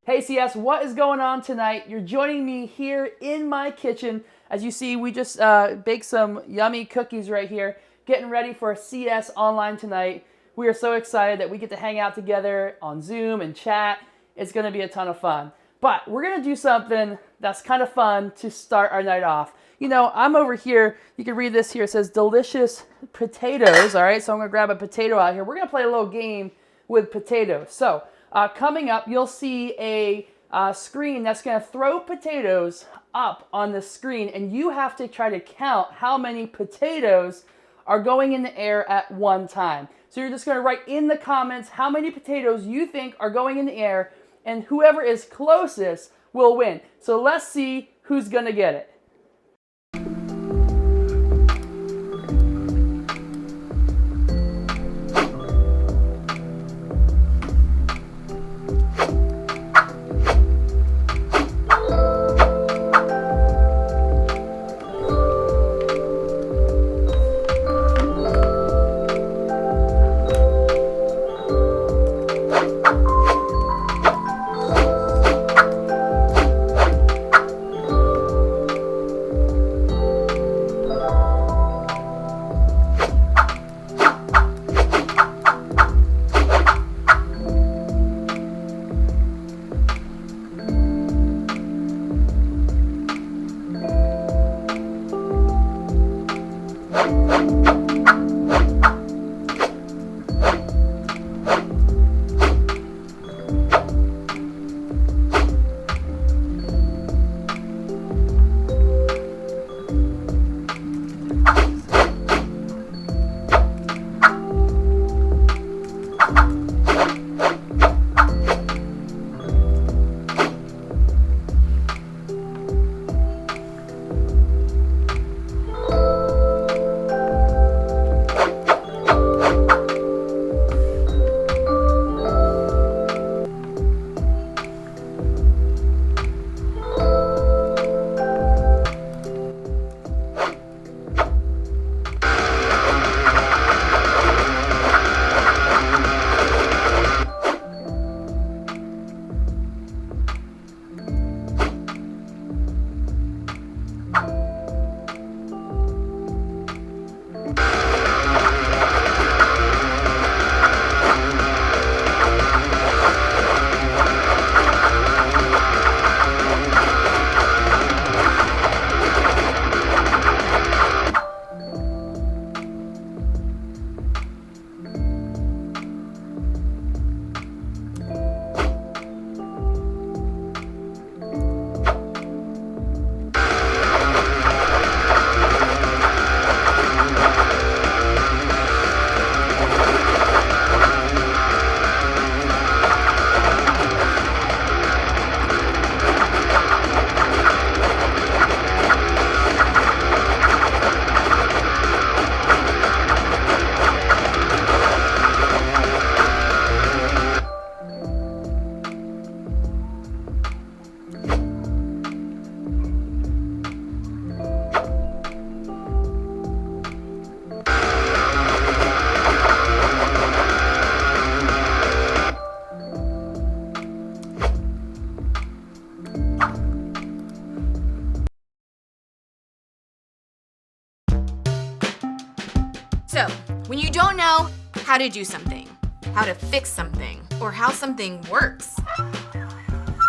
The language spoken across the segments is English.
Hey CS, what is going on tonight? You're joining me here in my kitchen. As you see, we just baked some yummy cookies right here, getting ready for CS Online tonight. We are so excited that we get to hang out together on Zoom and chat. It's going to be a ton of fun. But we're going to do something that's kind of fun to start our night off. You know, I'm over here, you can read this here, it says delicious potatoes, all right? So I'm going to grab a potato out here. We're going to play a little game with potatoes. So coming up, you'll see a screen that's going to throw potatoes up on the screen, and you have to try to count how many potatoes are going in the air at one time. So you're just going to write in the comments how many potatoes you think are going in the air, and whoever is closest will win. So let's see who's going to get it. So, when you don't know how to do something, how to fix something, or how something works,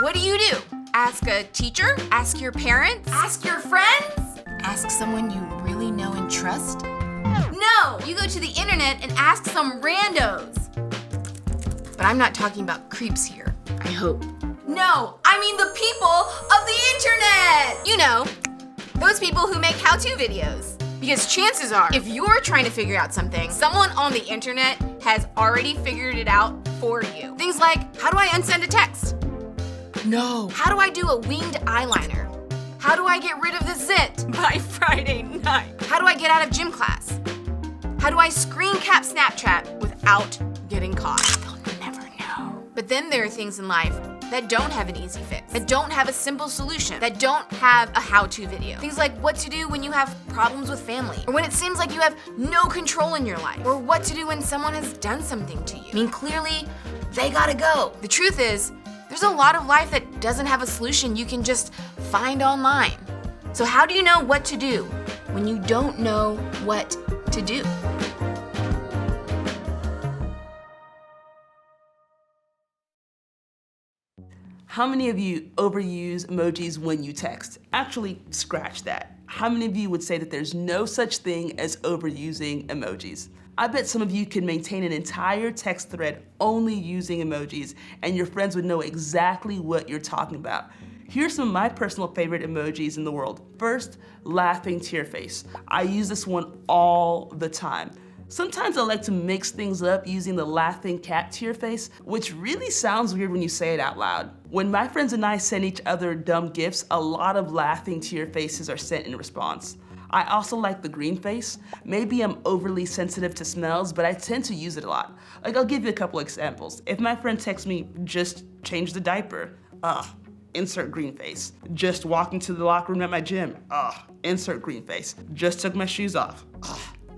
what do? Ask a teacher? Ask your parents? Ask your friends? Ask someone you really know and trust? No! You go to the internet and ask some randos. But I'm not talking about creeps here, I hope. No, I mean the people of the internet! You know, those people who make how-to videos. Because chances are, if you're trying to figure out something, someone on the internet has already figured it out for you. Things like, how do I unsend a text? No. How do I do a winged eyeliner? How do I get rid of the zit by Friday night? How do I get out of gym class? How do I screen cap Snapchat without getting caught? They'll never know. But then there are things in life that don't have an easy fix, that don't have a simple solution, that don't have a how-to video. Things like what to do when you have problems with family, or when it seems like you have no control in your life, or what to do when someone has done something to you. I mean, clearly, they gotta go. The truth is, There's a lot of life that doesn't have a solution you can just find online. So how do you know what to do when you don't know what to do? How many of you overuse emojis when you text? Actually, scratch that. How many of you would say that there's no such thing as overusing emojis? I bet some of you can maintain an entire text thread only using emojis, and your friends would know exactly what you're talking about. Here's some of my personal favorite emojis in the world. First, laughing tear face. I use this one all the time. Sometimes I like to mix things up using the laughing cat tear face, which really sounds weird when you say it out loud. When my friends and I send each other dumb gifts, a lot of laughing tear faces are sent in response. I also like the green face. Maybe I'm overly sensitive to smells, but I tend to use it a lot. Like, I'll give you a couple examples. If my friend texts me, just change the diaper, insert green face. Just walking to the locker room at my gym, insert green face. Just took my shoes off,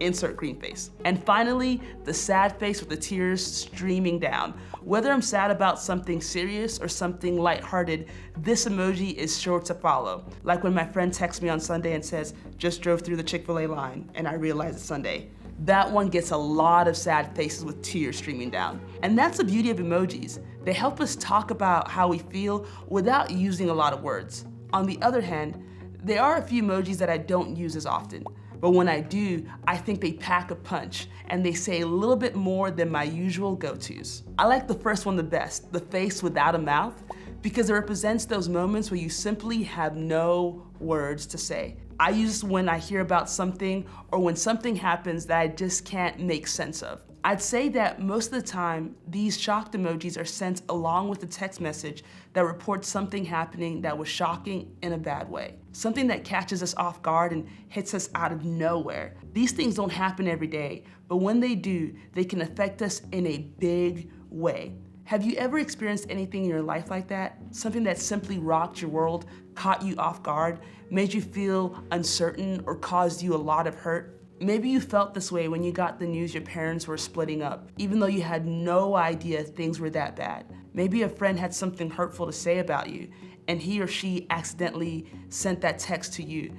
insert green face. And finally, the sad face with the tears streaming down. Whether I'm sad about something serious or something lighthearted, this emoji is sure to follow. Like when my friend texts me on Sunday and says, just drove through the Chick-fil-A line and I realized it's Sunday. That one gets a lot of sad faces with tears streaming down. And that's the beauty of emojis. They help us talk about how we feel without using a lot of words. On the other hand, there are a few emojis that I don't use as often. But when I do, I think they pack a punch and they say a little bit more than my usual go-tos. I like the first one the best, the face without a mouth, because it represents those moments where you simply have no words to say. I use this when I hear about something or when something happens that I just can't make sense of. I'd say that most of the time, these shocked emojis are sent along with a text message that reports something happening that was shocking in a bad way. Something that catches us off guard and hits us out of nowhere. These things don't happen every day, but when they do, they can affect us in a big way. Have you ever experienced anything in your life like that? Something that simply rocked your world, caught you off guard, made you feel uncertain, or caused you a lot of hurt? Maybe you felt this way when you got the news your parents were splitting up, even though you had no idea things were that bad. Maybe a friend had something hurtful to say about you, and he or she accidentally sent that text to you,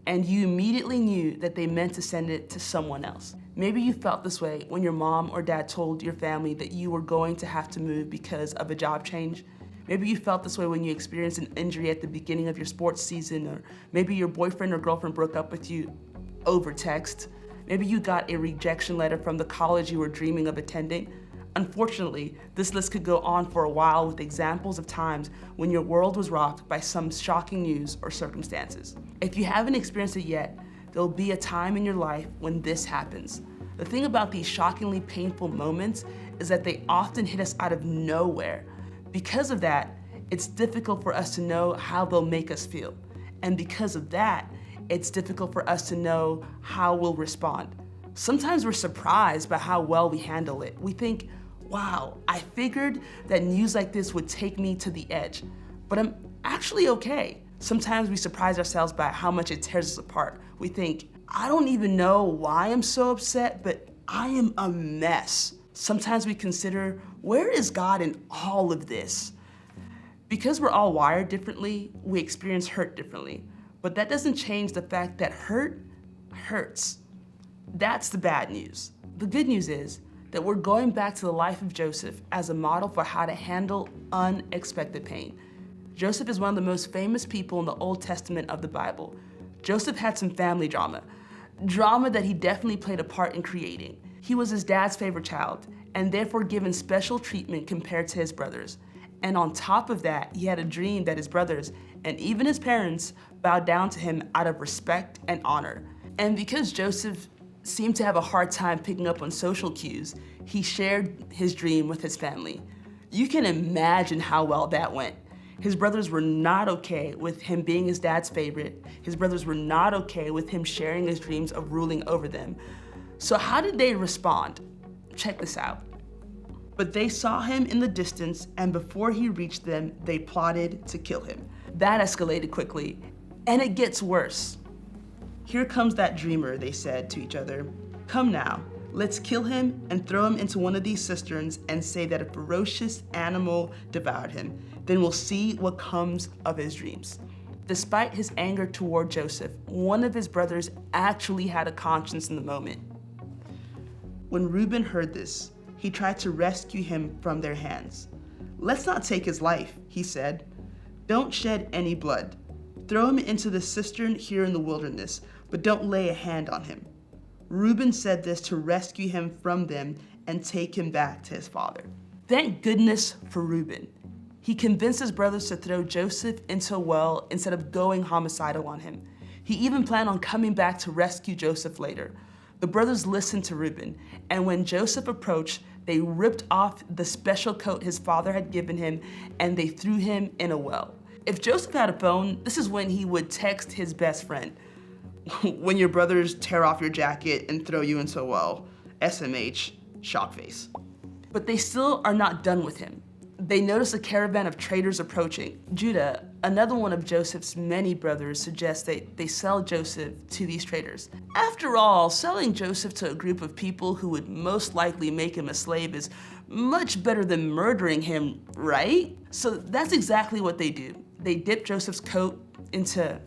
and you immediately knew that they meant to send it to someone else. Maybe you felt this way when your mom or dad told your family that you were going to have to move because of a job change. Maybe you felt this way when you experienced an injury at the beginning of your sports season, or maybe your boyfriend or girlfriend broke up with you over text. Maybe you got a rejection letter from the college you were dreaming of attending. Unfortunately, this list could go on for a while with examples of times when your world was rocked by some shocking news or circumstances. If you haven't experienced it yet, there'll be a time in your life when this happens. The thing about these shockingly painful moments is that they often hit us out of nowhere. Because of that, it's difficult for us to know how they'll make us feel. And because of that, it's difficult for us to know how we'll respond. Sometimes we're surprised by how well we handle it. We think, wow, I figured that news like this would take me to the edge, but I'm actually okay. Sometimes we surprise ourselves by how much it tears us apart. We think, I don't even know why I'm so upset, but I am a mess. Sometimes we consider, where is God in all of this? Because we're all wired differently, we experience hurt differently. But that doesn't change the fact that hurt hurts. That's the bad news. The good news is that we're going back to the life of Joseph as a model for how to handle unexpected pain. Joseph is one of the most famous people in the Old Testament of the Bible. Joseph had some family drama that he definitely played a part in creating. He was his dad's favorite child and therefore given special treatment compared to his brothers. And on top of that, he had a dream that his brothers and even his parents bowed down to him out of respect and honor. And because Joseph seemed to have a hard time picking up on social cues, he shared his dream with his family. You can imagine how well that went. His brothers were not okay with him being his dad's favorite. His brothers were not okay with him sharing his dreams of ruling over them. So how did they respond? Check this out. But they saw him in the distance, and before he reached them, they plotted to kill him. That escalated quickly, and it gets worse. Here comes that dreamer, they said to each other. Come now, Let's kill him and throw him into one of these cisterns and say that a ferocious animal devoured him. Then we'll see what comes of his dreams." Despite his anger toward Joseph, one of his brothers actually had a conscience in the moment. When Reuben heard this, he tried to rescue him from their hands. "Let's not take his life," he said. "Don't shed any blood. Throw him into the cistern here in the wilderness, but don't lay a hand on him." Reuben said this to rescue him from them and take him back to his father. Thank goodness for Reuben. He convinced his brothers to throw Joseph into a well instead of going homicidal on him. He even planned on coming back to rescue Joseph later. The brothers listened to Reuben, and when Joseph approached, they ripped off the special coat his father had given him and they threw him in a well. If Joseph had a phone, this is when he would text his best friend. "When your brothers tear off your jacket and throw you into a well, SMH, shock face." But they still are not done with him. They notice a caravan of traders approaching. Judah, another one of Joseph's many brothers, suggests that they sell Joseph to these traders. After all, selling Joseph to a group of people who would most likely make him a slave is much better than murdering him, right? So that's exactly what they do. They dip Joseph's coat into,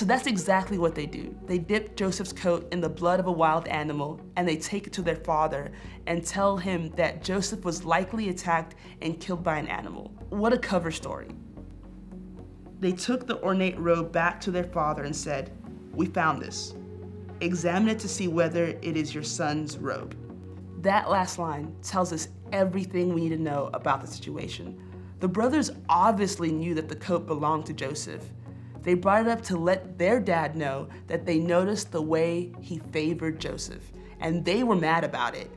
that's exactly what they do. They dip Joseph's coat in the blood of a wild animal and they take it to their father and tell him that Joseph was likely attacked and killed by an animal. What a cover story. They took the ornate robe back to their father and said, "We found this. Examine it to see whether it is your son's robe." That last line tells us everything we need to know about the situation. The brothers obviously knew that the coat belonged to Joseph. They brought it up to let their dad know that they noticed the way he favored Joseph, and they were mad about it.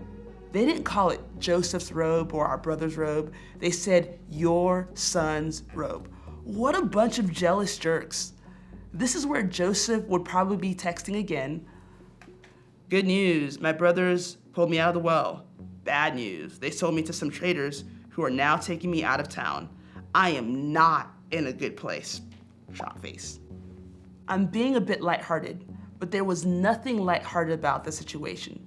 They didn't call it Joseph's robe or our brother's robe. They said, "your son's robe." What a bunch of jealous jerks. This is where Joseph would probably be texting again. "Good news, my brothers pulled me out of the well. Bad news, they sold me to some traders who are now taking me out of town. I am not in a good place. Shock face." I'm being a bit lighthearted, but there was nothing lighthearted about the situation.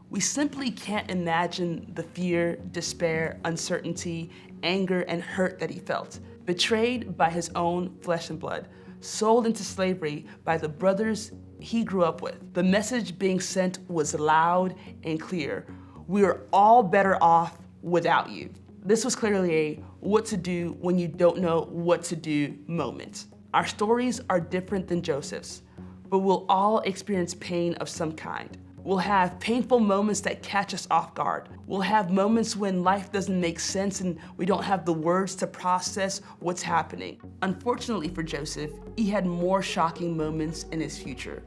We simply can't imagine the fear, despair, uncertainty, anger, and hurt that he felt. Betrayed by his own flesh and blood, sold into slavery by the brothers he grew up with. The message being sent was loud and clear. We are all better off without you. This was clearly a what to do when you don't know what to do moment. Our stories are different than Joseph's, but we'll all experience pain of some kind. We'll have painful moments that catch us off guard. We'll have moments when life doesn't make sense and we don't have the words to process what's happening. Unfortunately for Joseph, he had more shocking moments in his future.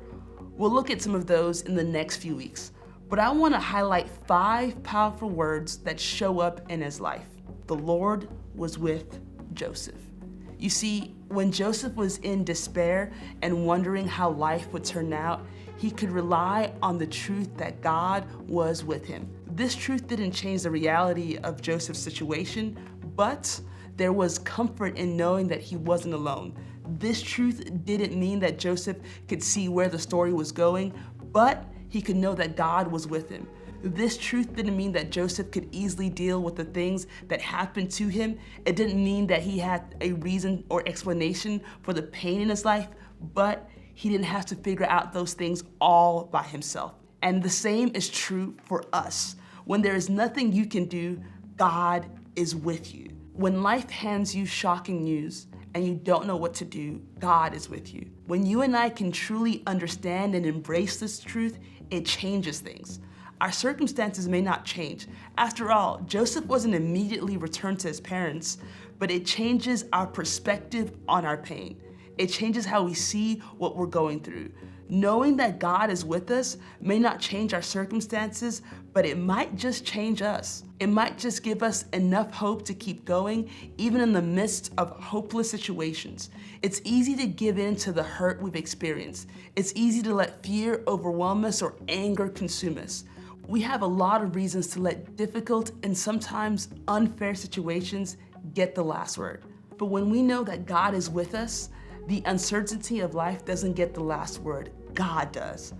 We'll look at some of those in the next few weeks, but I want to highlight 5 powerful words that show up in his life. The Lord was with Joseph. You see, when Joseph was in despair and wondering how life would turn out, he could rely on the truth that God was with him. This truth didn't change the reality of Joseph's situation, but there was comfort in knowing that he wasn't alone. This truth didn't mean that Joseph could see where the story was going, but he could know that God was with him. This truth didn't mean that Joseph could easily deal with the things that happened to him. It didn't mean that he had a reason or explanation for the pain in his life, but he didn't have to figure out those things all by himself. And the same is true for us. When there is nothing you can do, God is with you. When life hands you shocking news and you don't know what to do, God is with you. When you and I can truly understand and embrace this truth, it changes things. Our circumstances may not change. After all, Joseph wasn't immediately returned to his parents, but it changes our perspective on our pain. It changes how we see what we're going through. Knowing that God is with us may not change our circumstances, but it might just change us. It might just give us enough hope to keep going, even in the midst of hopeless situations. It's easy to give in to the hurt we've experienced. It's easy to let fear overwhelm us or anger consume us. We have a lot of reasons to let difficult and sometimes unfair situations get the last word. But when we know that God is with us, the uncertainty of life doesn't get the last word. God does.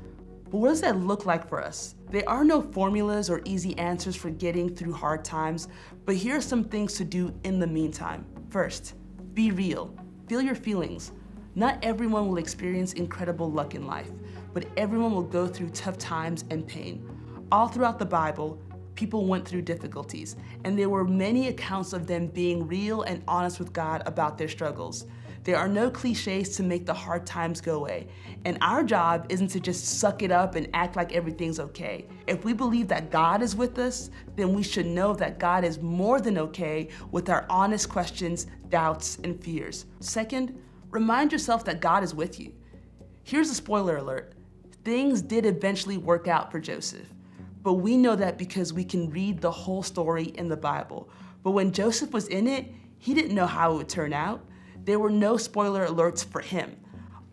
But what does that look like for us? There are no formulas or easy answers for getting through hard times, but here are some things to do in the meantime. First, be real. Feel your feelings. Not everyone will experience incredible luck in life, but everyone will go through tough times and pain. All throughout the Bible, people went through difficulties, and there were many accounts of them being real and honest with God about their struggles. There are no cliches to make the hard times go away, and our job isn't to just suck it up and act like everything's okay. If we believe that God is with us, then we should know that God is more than okay with our honest questions, doubts, and fears. Second, remind yourself that God is with you. Here's a spoiler alert. Things did eventually work out for Joseph, but we know that because we can read the whole story in the Bible. But when Joseph was in it, he didn't know how it would turn out. There were no spoiler alerts for him.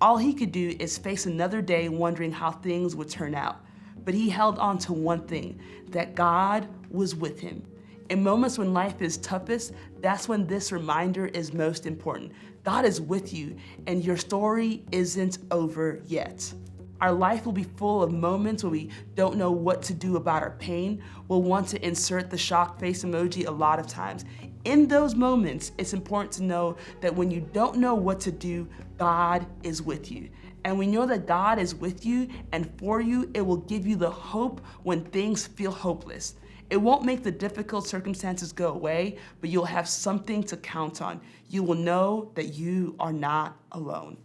All he could do is face another day wondering how things would turn out. But he held on to one thing, that God was with him. In moments when life is toughest, that's when this reminder is most important. God is with you, and your story isn't over yet. Our life will be full of moments where we don't know what to do about our pain. We'll want to insert the shock face emoji a lot of times. In those moments, it's important to know that when you don't know what to do, God is with you. And we know that God is with you and for you, it will give you the hope when things feel hopeless. It won't make the difficult circumstances go away, but you'll have something to count on. You will know that you are not alone.